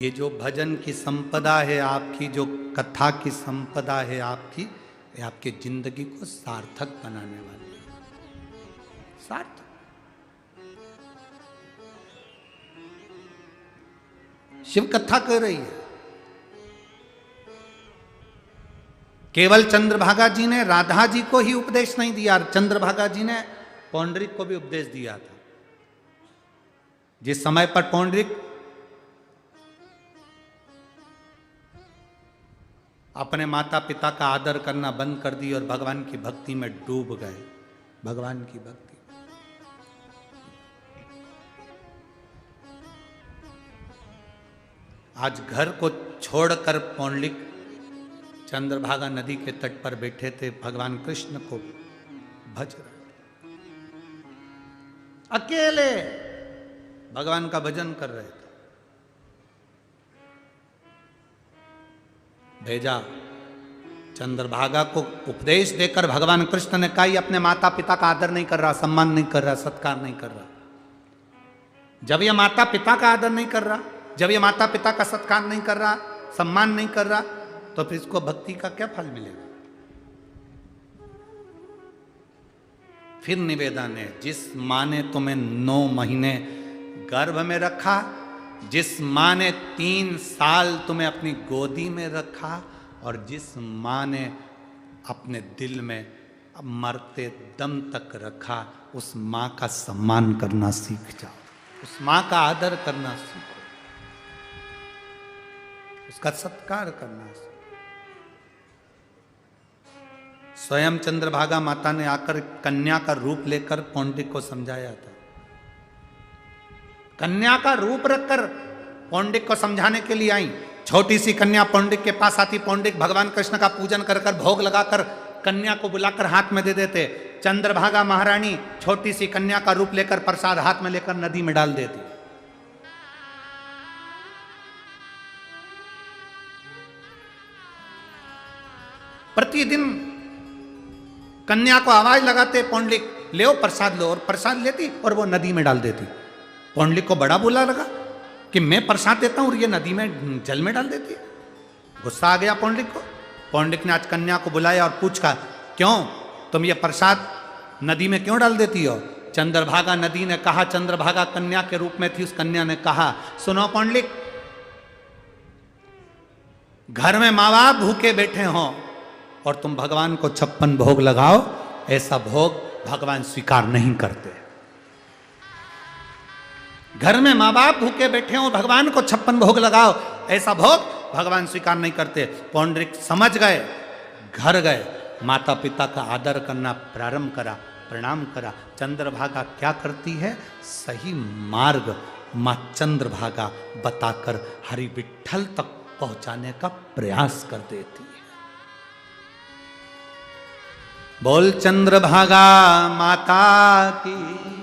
ये जो भजन की संपदा है आपकी, जो कथा की संपदा है आपकी, ये आपकी जिंदगी को सार्थक बनाने वाली है। सार्थक। शिव कथा कर रही है। केवल चंद्रभागा जी ने राधा जी को ही उपदेश नहीं दिया, चंद्रभागा जी ने पौंडरिक को भी उपदेश दिया था। जिस समय पर पौंडरिक अपने माता पिता का आदर करना बंद कर दी और भगवान की भक्ति में डूब गए, भगवान की भक्ति। आज घर को छोड़कर पौंडरिक चंद्रभागा नदी के तट पर बैठे थे, भगवान कृष्ण को भज रहे थे, अकेले भगवान का भजन कर रहे थे। भेजा चंद्रभागा को उपदेश देकर भगवान कृष्ण ने कहा, अपने माता पिता का आदर नहीं कर रहा, सम्मान नहीं कर रहा, सत्कार नहीं कर रहा। जब ये माता पिता का आदर नहीं कर रहा, जब ये माता पिता का सत्कार नहीं कर रहा, सम्मान नहीं कर रहा, तो फिर इसको भक्ति का क्या फल मिलेगा। फिर निवेदन है, जिस माँ ने तुम्हें 9 महीने गर्भ में रखा, जिस माँ ने 3 साल तुम्हें अपनी गोदी में रखा, और जिस माँ ने अपने दिल में मरते दम तक रखा, उस माँ का सम्मान करना सीख जाओ, उस माँ का आदर करना सीखो, उसका सत्कार करना सीखो। स्वयं चंद्रभागा माता ने आकर कन्या का रूप लेकर पौंडरिक को समझाया था। कन्या का रूप रखकर पौंडरिक को समझाने के लिए आई। छोटी सी कन्या पौंडरिक के पास आती, पौंडरिक भगवान कृष्ण का पूजन कर कर भोग लगाकर कन्या को बुलाकर हाथ में दे देते। चंद्रभागा महारानी छोटी सी कन्या का रूप लेकर प्रसाद हाथ में लेकर नदी में डाल देती। प्रतिदिन कन्या को आवाज लगाते, पौंडरिक ले प्रसाद लो, और प्रसाद लेती और वो नदी में डाल देती। पौंडरिक को बड़ा बुरा लगा कि मैं प्रसाद देता हूं और ये नदी में जल में डाल देती है। गुस्सा आ गया पौंडरिक को। पौंडरिक ने आज कन्या को बुलाया और पूछा, क्यों तुम ये प्रसाद नदी में क्यों डाल देती हो। चंद्रभागा नदी ने कहा, चंद्रभागा कन्या के रूप में थी, उस कन्या ने कहा, सुनो पौंडरिक, घर में माँ बाप भूखे बैठे हो और तुम भगवान को 56 भोग लगाओ, ऐसा भोग भगवान स्वीकार नहीं करते। घर में माँ बाप भूखे बैठे हो, भगवान को 56 भोग लगाओ, ऐसा भोग भगवान स्वीकार नहीं करते। पौंडरिक समझ गए, घर गए, माता पिता का आदर करना प्रारंभ करा, प्रणाम करा। चंद्रभागा क्या करती है, सही मार्ग माँ चंद्रभागा बताकर हरि विठ्ठल तक पहुंचाने का प्रयास कर देती है। बोल चंद्रभागा माता की।